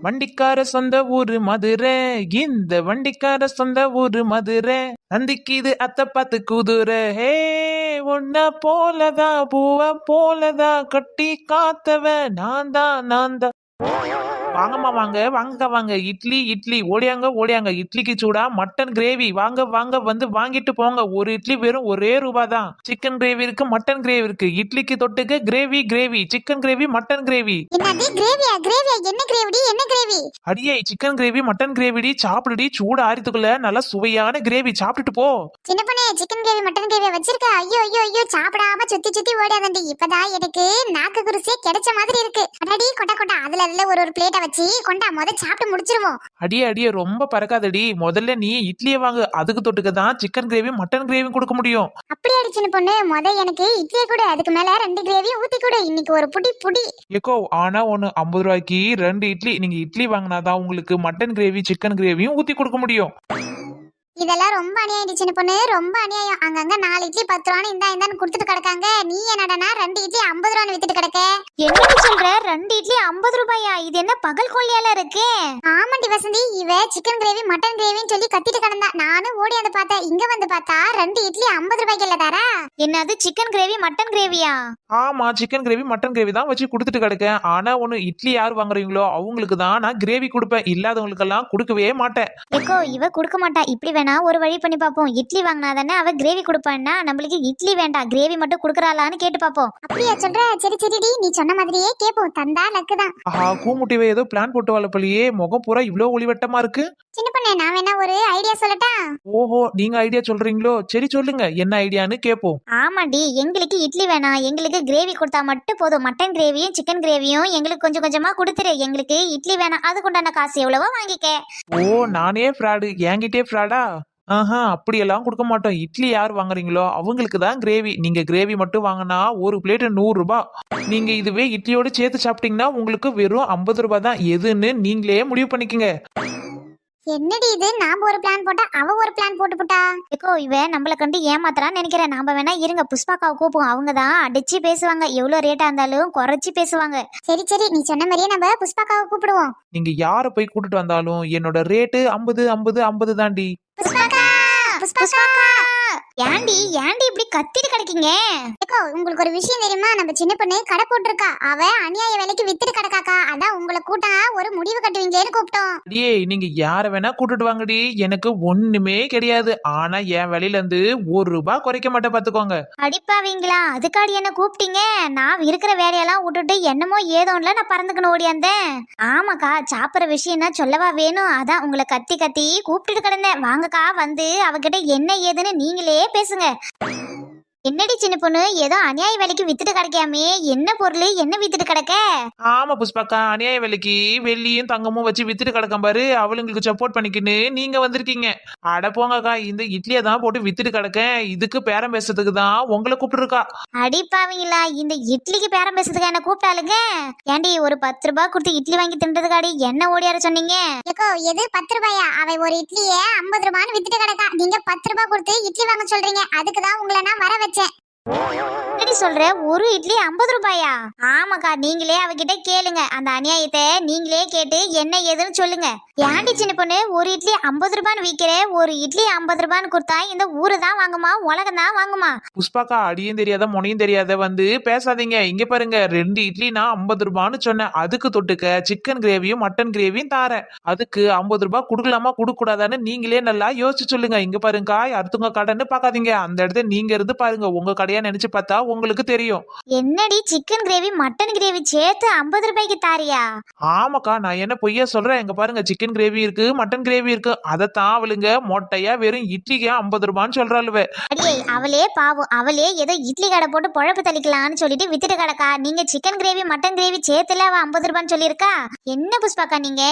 வண்டிக்கார சொந்த ஊரு மதுரை, இந்த வண்டிக்கார சொந்த ஊரு மதுரை, நந்திக்கு இது அத்தை பார்த்து குதிரை. ஹே, உன்ன போலதான் பூவ போலதான் கட்டி காத்தவ நான் தான். வாங்கம்மா வாங்க, வாங்க வாங்க. இட்லி இட்லி ஓடியாங்க ஓடியாங்க. இட்லிக்கு சூடா மட்டன் கிரேவி. வாங்க வாங்க வந்து வாங்கிட்டு போங்க. ஒரு இட்லி வெறும் ஒரே ரூபா தான். சிக்கன் கிரேவி இருக்கு, மட்டன் கிரேவி இருக்கு. இட்லிக்கு தொட்டுக்க gravy gravy, chicken gravy, mutton gravy. என்னது கிரேவியா? கிரேவியா? என்ன கிரேவிடி? என்ன கிரேவி? அடியே, சிக்கன் கிரேவி மட்டன் கிரேவிடி. சாப்பிடுடி, சூடு ஆறித்துக்குள்ள நல்லா சுவையான கிரேவி. சாப்பிட்டுட்டு போ. சின்ன பொண்ணே, சிக்கன் கிரேவி மட்டன் கிரேவி வச்சிருக்க? ஐயோ ஐயோ ஐயோ, சாப்பிடாம சுத்தி சுத்தி ஓடியாதண்டி. இப்பதான் எனக்கு நாக்கு குருசியே கிடைச்ச மாதிரி இருக்கு. அடடி கொட்டா கொட்டா, அதுல ஒரு பிளேட்டை வச்சு கொண்டா, சாப்பிட்டு முடிச்சிருவோம். அடியே அடியே, ரொம்ப பறக்காதடி. முதல்ல நீ இட்லியை வாங்கு. அதுக்கு தொட்டுக்க தான் சிக்கன் கிரேவி மட்டன் கிரேவி கொடுக்க முடியும். அப்படி அடிச்சுன்னு பொண்ணு, எனக்கு இட்லியை கொடு. அதுக்கு மேல 2 கிரேவி ஊத்தி கொடு. இன்னைக்கு ஒரு புடி. ஏக்கோ, ஆனா ஒண்ணு 50 ரூபாய்க்கு 2 இட்லி. நீங்க இட்லி வாங்கினாதான் உங்களுக்கு மட்டன் கிரேவி சிக்கன் கிரேவியும் ஊத்தி கொடுக்க முடியும். இதெல்லாம் ரொம்ப அநியாயம் சின்ன பொண்ணு, ரொம்ப அநியாயம். அங்கங்க 4 இட்லி 10 ரூபான்னு இந்தான்னு கொடுத்துட்டு கிடக்காங்க. நீ என்னடனா 2 இட்லி 50 ரூபான்னு வித்துட்டு கிடக்க. என்ன சொல்ற? 2 இட்லி 50 ரூபாயா? இது என்ன பகல் கொள்ளையால இருக்கு? ஆமாண்டி வசந்தி, இவ சிக்கன் கிரேவி மட்டன் கிரேவின்னு சொல்லி கத்திட்டு கிடந்தா. நானும் ஓடி வந்து பார்த்தேன். இங்க வந்து பார்த்தா 2 இட்லி 50 ரூபாய்க்கு இல்ல தாரா. என்னது சிக்கன் கிரேவி மட்டன் கிரேவியா? ஆமா, சிக்கன் கிரேவி மட்டன் கிரேவி தான் வச்சு கொடுத்துட்டு கிடக்கேன். ஆனா ஒண்ணு, இட்லி யார் வாங்குறீங்களோ அவங்களுக்கு தான் நான் கிரேவி கொடுப்பேன். இல்லாதவங்களுக்கு எல்லாம் கொடுக்கவே மாட்டேன். ஏக்கோ, இவ கொடுக்க மாட்டா. இப்படி வேணா ஒரு வழி பண்ணி பாப்போம். இட்லி வாங்கினா தானே அவ கிரேவி கொடுப்பான்னா, நம்மளுக்கு இட்லி வேண்டாம் கிரேவி மட்டும் கொடுக்கறாளான்னு கேட்டு பாப்போம். அப்படியா சொல்ற? சரி சரிடி, நீ சொன்ன மாதிரியே கேப்போம். தந்தா லக்கு தான். ஆஹா, கூமுட்டிவே ஏதோ பிளான் போட்டு வாழப்பலியே. முகம் பூரா இவ்வளவு ஒளிவட்டமா இருக்கு. சின்ன பொண்ணே, நான் வேணா ஒரு ஐடியா சொல்லட்டா? ஓஹோ, நீங்க ஐடியா சொல்றீங்களோ? சரி சொல்லுங்க, என்ன ஐடியான்னு கேப்போம். ஆமாண்டி, எங்களுக்கு இட்லி வேணாம். எங்களுக்கு கிரேவி கொடுத்தா மட்டும் போதும். மட்டன் கிரேவியும் சிக்கன் கிரேவியும் எங்களுக்கு கொஞ்சம் கொஞ்சமா கொடுத்துரு. எங்களுக்கு இட்லி வேணாம். அதுக்குண்டான காசு எவ்வளவோ வாங்கிக்க. ஓ, நானே ஃப்ராடு, என்கிட்டே ஃப்ராடா? ஆஹா, அப்படியெல்லாம் கொடுக்க மாட்டோம். இட்லி யார் வாங்குறீங்களோ அவங்களுக்கு தான் கிரேவி. நீங்க கிரேவி மட்டும் வாங்கினா ஒரு பிளேட் 100 ரூபாய். நீங்க இதுவே இட்லியோட சேர்த்து சாப்பிட்டீங்கன்னா உங்களுக்கு வெறும் 50 ரூபாய் தான். எதுன்னு நீங்களே முடிவு பண்ணிக்கங்க. என்னடி இது? நாம ஒரு பிளான் போட்டா அவ ஒரு பிளான் போட்டுட்டா. ஏக்கோ, இவ நம்மள கண்டு ஏமாத்துறான்னு நினைக்கிறேன். நாம வேணா இருங்க புஷ்பாக்காவை கூப்பிடுவோம். அவங்க தான் அடிச்சு பேசுவாங்க. எவ்வளவு ரேட்டா இருந்தாலும் குறைச்சி பேசுவாங்க. சரி சரி, நீ சொன்ன மாதிரியே நம்ம புஷ்பாக்காவை கூப்பிடுவோம். நீங்க யார போய் கூட்டிட்டு வந்தாலும் என்னோட ரேட்டு 50 50 50 தாண்டி. புஷ்பாக்கா, புஷ்பாக்கா. ஏண்டி இப்படி கத்திட்டு கிடக்கீங்க? ஏக்கோ, உங்களுக்கு ஒரு விஷயம் தெரியுமா? நம்ம சின்ன பொண்ணு கடை போட்டிருக்கா. அவ அநியாய விலைக்கு வித்துட்டு கிடக்காக்கா. அதான் உங்களை கூட்டா ஒரு முடிவு கட்டுவீங்களேன்னு கூப்பிட்டோம். அடியே, நீங்க யார வேணா கூட்டிட்டு வாங்கடி. எனக்கு ஒண்ணுமே கிடையாது. ஆனா என் விலையில இருந்து 1 ரூபாய் குறைக்க மாட்டேன், பாத்துக்கோங்க. அடிப்பாவீங்களா? அதுக்காடி என்ன கூப்பிட்டீங்க? நான் இருக்கிற வேலையெல்லாம் விட்டுட்டு என்னமோ ஏதோன்ல நான் பறந்துக்கணும் ஓடியாந்தேன். ஆமாக்கா, சாப்பிட்ற விஷயம்னா சொல்லவா வேணும். அதான் உங்களை கத்தி கத்தி கூப்பிட்டுட்டு கிடந்தேன். வாங்கக்கா, வந்து அவகிட்ட என்ன ஏதுன்னு நீங்களே பேசுங்க. என்னடி சின்ன பொண்ணு, ஏதோ அநியாய விலைக்கு வித்துட்டு கிடக்காமே? என்ன பொருள், என்ன வித்துட்டு கிடக்க? ஆமா புஷ்பாக்கா, அநியாய விலைக்கு வெள்ளியும் தங்கமும் வச்சு வித்துட்டு கிடக்கும் பாரு. அவளுங்களுக்கு சப்போர்ட் பண்ணிக்கின்னு நீங்க வந்திருக்கீங்க. அட போங்கக்கா, இந்த இட்லியை தான் போட்டு வித்துட்டு கிடக்கேன். இதுக்கு பேரம் பேசுறதுக்கு தான் உங்களை கூப்பிட்டுருக்கா. அடிப்பாவீங்களா? இந்த இட்லிக்கு பேரம் பேசுறதுக்கு என்ன கூப்பிட்டாளுங்க? ஏண்டி, ஒரு 10 ரூபாய் கொடுத்து இட்லி வாங்கி தின்றதுக்காடி என்ன ஓடியார சொன்னீங்க? ஏக்கோ, எது 10 ரூபாயா? அவ ஒரு இட்லியே 50 ரூபான்னு வித்துட்டு கிடக்கா. நீங்க 10 ரூபாய் கொடுத்து இட்லி வாங்க சொல்றீங்க. அதுக்குதான் உங்களை நான் வர வச்சேன். என்னடி சொல்ற? ஒரு இட்லி 50 ரூபாயா? ஆமாக்கா, நீங்களே அவகிட்ட கேளுங்க. அந்த அநியாயத்தை நீங்களே கேட்டு என்ன ஏதுன்னு சொல்லுங்க. ஏண்டி சின்ன பொண்ணு, ஒரு இட்லி 50 ரூபான்னு விற்கிற? ஒரு இட்லி 50 ரூபான்னு கொடுத்தா இந்த ஊரு தான் வாங்குமா, உலகம் தான் வாங்குமா? புஷ்பாக்கா, அடியும் தெரியாத முனையும் தெரியாத வந்து பேசாதீங்க. இங்க பாருங்க, 2 இட்லி நான் 50 ரூபான்னு சொன்னேன். அதுக்கு தொட்டுக்க சிக்கன் கிரேவியும் மட்டன் கிரேவியும் தாரேன். அதுக்கு 50 ரூபாய் கொடுக்கலாமா கொடுக்க கூடாதான்னு நீங்களே நல்லா யோசிச்சு சொல்லுங்க. இங்க பாருங்கக்கா, அடுத்தவங்க கடைன்னு பாக்காதீங்க. அந்த இடத்த நீங்க இருந்து பாருங்க. உங்க கடையா நினைச்சு பார்த்தா உங்களுக்கு தெரியும். என்னடி, சிக்கன் கிரேவி மட்டன் கிரேவி சேர்த்து 50 ரூபாய்க்கு தாரியா? ஆமாக்கா, நான் என்ன பொய்யா சொல்றேன்? இங்க பாருங்க, சிக்கன் கிரேவி இருக்கு, மட்டன் கிரேவி இருக்கு. அதைத்தான் அவளுங்க மொட்டையா வெறும் இட்லிக்கு 50 ரூபான்னு சொல்றாளுவே. அடியே, அவளே பாவம். அவளே ஏதோ இட்லி கடை போட்டு பொழப்பு தளிக்கலாம்னு சொல்லிட்டு வித்துட்டு கிடக்கா. நீங்க சிக்கன் கிரேவி மட்டன் கிரேவி சேர்த்துல அவ 50 ரூபான்னு சொல்லியிருக்கா. என்ன புஷ்பாக்கா, நீங்க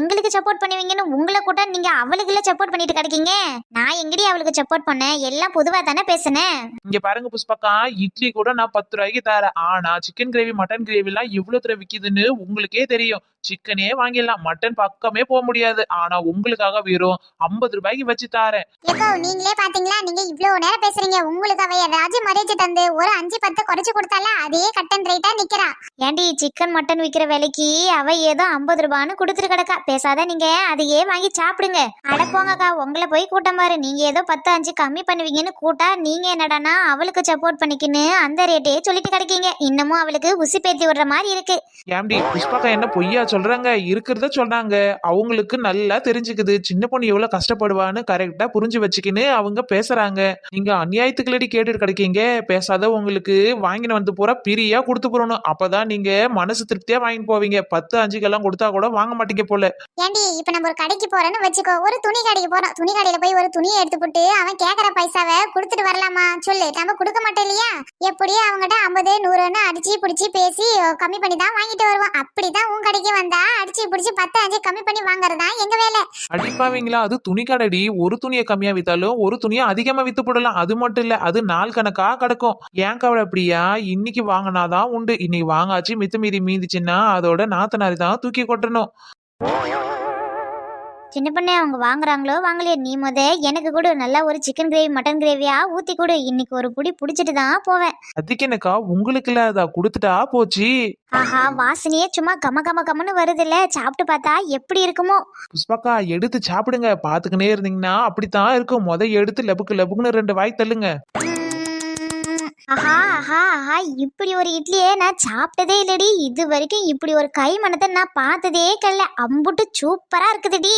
எங்களுக்கு சப்போர்ட் பண்ணுவீங்கன்னு உங்களை கூட நீங்க அவளுக்குள்ள சப்போர்ட் பண்ணிட்டு கிடக்கீங்க. நான் எங்கடி அவளுக்கு சப்போர்ட் பண்ணேன்? எல்லாம் பொதுவா தானே பேசுனேன். இங்க பாருங்க புஷ்பா, புஷ்பாக்கா, இட்லி கூட நான் 10 ரூபாய்க்கு தரேன். ஆனா சிக்கன் கிரேவி மட்டன் கிரேவி எல்லாம் எவ்வளவு தூரம் விக்குதுன்னு உங்களுக்கே தெரியும். சிக்கனே வாங்கிடலாம், மட்டன் பக்கமே போக முடியாது. ஆனா உங்களுக்காக வெறும் 50 ரூபாய்க்கு வச்சு தாரேன். ஏக்கோ நீங்களே பாத்தீங்களா, நீங்க இவ்வளவு நேரம் பேசுறீங்க, உங்களுக்காக ஏதாச்சும் மரியாதை தந்து ஒரு 5-10 குறைச்சு கொடுத்தால அதே கட்டன் ரேட்டா நிக்கிறா. ஏண்டி சிக்கன் மட்டன் விக்கிற விலைக்கு அவ ஏதோ 50 ரூபான்னு கொடுத்துட்டு கிடக்கா. பேசாத நீங்க அதையே வாங்கி சாப்பிடுங்க. அட போங்கக்கா, உங்களை போய் கூட்டம் பாரு. நீங்க ஏதோ 10-5 கம்மி பண்ணுவீங்கன்னு கூட்டா நீங்க என்னடானா அவளுக்கு சப்போர்ட் பண்ணிக்கின்னு அந்த ரேட்டையே சொல்லிட்டு கிடைக்கீங்க. இன்னமும் அவளுக்கு உசி பேத்தி விடுற மாதிரி இருக்கு. ஏம்டி புஷ்பாக்கா என்ன பொய்யா சொல்றாங்க? இருக்கிறத சொல்றாங்க. அவங்களுக்கு நல்லா தெரிஞ்சுக்குது சின்ன பொண்ணு எவ்வளவு கஷ்டப்படுவான்னு கரெக்டா புரிஞ்சு வச்சுக்கின்னு அவங்க பேசுறாங்க. நீங்க அநியாயத்துக்குள்ளடி கேட்டுட்டு கிடைக்கீங்க. பேசாத உங்களுக்கு வாங்கின வந்து பூரா பிரியா கொடுத்து போறணும். அப்பதான் நீங்க மனசு திருப்தியா வாங்கிட்டு போவீங்க. 10-5 கொடுத்தா கூட வாங்க மாட்டீங்க போல. ஏண்டி இப்ப நம்ம ஒரு கடைக்கு போறோம்னு வச்சுக்கோ, ஒரு துணி கடைக்கு போறோம். துணி கடையில போய் ஒரு துணியை எடுத்து போட்டு அவன் கேக்குற பைசாவை கொடுத்துட்டு வரலாமா சொல்லு? நம்ம கொடுக்க மாட்டோம் இல்லையா? எப்படியும் அவங்ககிட்ட 50-100ன்னு அடிச்சு பிடிச்சி பேசி கம்மி பண்ணி தான் வாங்கிட்டு வருவோம். அப்படிதான் உன் கடைக்கு வந்தா அடிச்சு பிடிச்சி 10-5 கம்மி பண்ணி வாங்குறதா எங்க வேலை. அடிப்பாவீங்களா? அது துணி கடைடி. ஒரு துணியை கம்மியா வித்தாலும் ஒரு துணியை அதிகமா வித்து போடலாம். அது மட்டும் இல்ல, அது நாள் கணக்கா கிடக்கும். ஏன் கவலை அப்படியா? இன்னைக்கு வாங்கினாதான் உண்டு. இன்னைக்கு வாங்காச்சு மித்த மீறி மீந்துச்சுன்னா அதோட நாத்தனாரி தான் தூக்கி கொட்டணும். சின்ன பொண்ணே, அவங்க வாங்குறாங்களோ வாங்கலையோ, நீ எனக்கு கூட நல்லா ஒரு சிக்கன் கிரேவி மட்டன் கிரேவியா ஊத்தி கொடு. இன்னைக்கு ஒரு புடி புடிச்சிட்டு தான் போவேன். அதுக்கு என்னக்கா, உங்களுக்கு இல்ல அதா கொடுத்துட்டா போச்சு. ஆஹா, வாசனையே சும்மா கம கம கமன்னு வருது இல்ல. சாப்பிட்டு பார்த்தா எப்படி இருக்குமோ? புஷ்பாக்கா எடுத்து சாப்பிடுங்க. பாத்துக்கினே இருந்தீங்கன்னா அப்படித்தான் இருக்கும். எடுத்து லெபுக்கு லெபுக்குன்னு 2 வாய் தள்ளுங்க. ஆஹா ஆஹா ஆஹா, இப்படி ஒரு இட்லியே நான் சாப்பிட்டதே இல்லடி. இது வரைக்கும் இப்படி ஒரு கை மணத்தை நான் பார்த்ததே கல்ல. அம்புட்டு சூப்பரா இருக்குதுடி.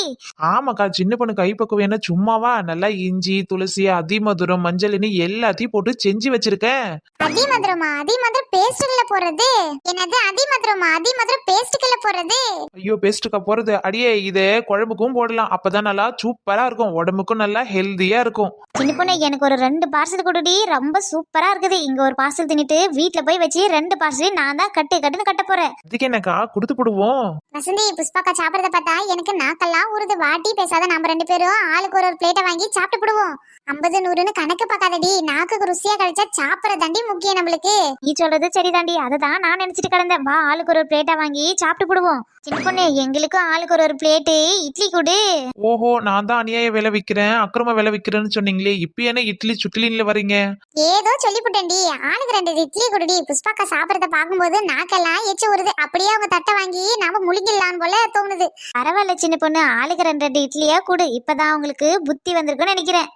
ஆமாக்கா, சின்ன பொண்ணு கைப்பக்குவம் என்ன சும்மாவா? நல்லா இஞ்சி துளசி அதிமதுரம் மஞ்சள்னு எல்லாத்தையும் போட்டு செஞ்சு வச்சிருக்கேன். அதிமதுரமா? அதிமதுரம் பேஸ்ட்ல போறது? என்னது அதிமதுரமா? அதிமதுரம் பேஸ்ட்ல போறது? ஐயோ, பேஸ்ட்டுக்கா போறது? அடியே, இதை குழம்புக்கும் போடலாம். அப்பதான் நல்லா சூப்பரா இருக்கும். உடம்புக்கும் நல்லா ஹெல்தியா இருக்கும். சின்ன பொண்ணு, எனக்கு ஒரு 2 பார்சல் கொடுடி. ரொம்ப சூப்பரா இருக்குது. இங்க ஒரு பார்சல் தின்னுட்டு வீட்டுல போய் வச்சு 2 பார்சல் நான் தான் கட்டுன்னு கட்ட போறேன். அதுக்கு என்னக்கா கொடுத்து போடுவோம். வசந்தி, புஷ்பாக்கா சாப்பிடறத பார்த்தா எனக்கு நாக்கெல்லாம் ஊறுது. வாட்டி பேசாத, நம்ம 2 பேரும் ஆளுக்கு ஒரு பிளேட்டை வாங்கி சாப்பிட்டு போடுவோம். 50-100ன்னு கணக்கு பார்க்காதடி. நாக்குக்கு ருசியா கிடைச்சா சாப்பிடறதாண்டி முக்கியம் நம்மளுக்கு. நீ சொல்றது சரிதாண்டி. அதுதான் நான் நினைச்சிட்டு கிடந்தேன். வா, ஆளுக்கு ஒரு பிளேட்டா வாங்கி சாப்பிட்டு போடுவோம். சின்ன பொண்ணு, எங்களுக்கும் ஆளுக்கு ஒரு பிளேட்டு இட்லி கொடு. ஓஹோ, நான் தான் அநியாய விலை விக்கிறேன் அக்கிரம விலை விக்கிறேன்னு சொன்னீங்களே. இப்ப என்ன இட்லி சுட்டிலின்ல வரீங்க? ஏதோ சொல்லிவிட்டேன்டி. ஆளுக்கு 2 இட்லி கொடுடி. புஷ்பாக்கா சாப்பிடறத பாக்கும்போது நாக்கெல்லாம் எச்சு வருது. அப்படியே அவங்க தட்டை வாங்கி நாம முழுங்கிடலாம் போல தோணுது. பரவாயில்ல சின்ன பொண்ணு, ஆளுக்கு 2 இட்லியா கொடு. இப்பதான் உங்களுக்கு புத்தி வந்திருக்குன்னு நினைக்கிறேன்.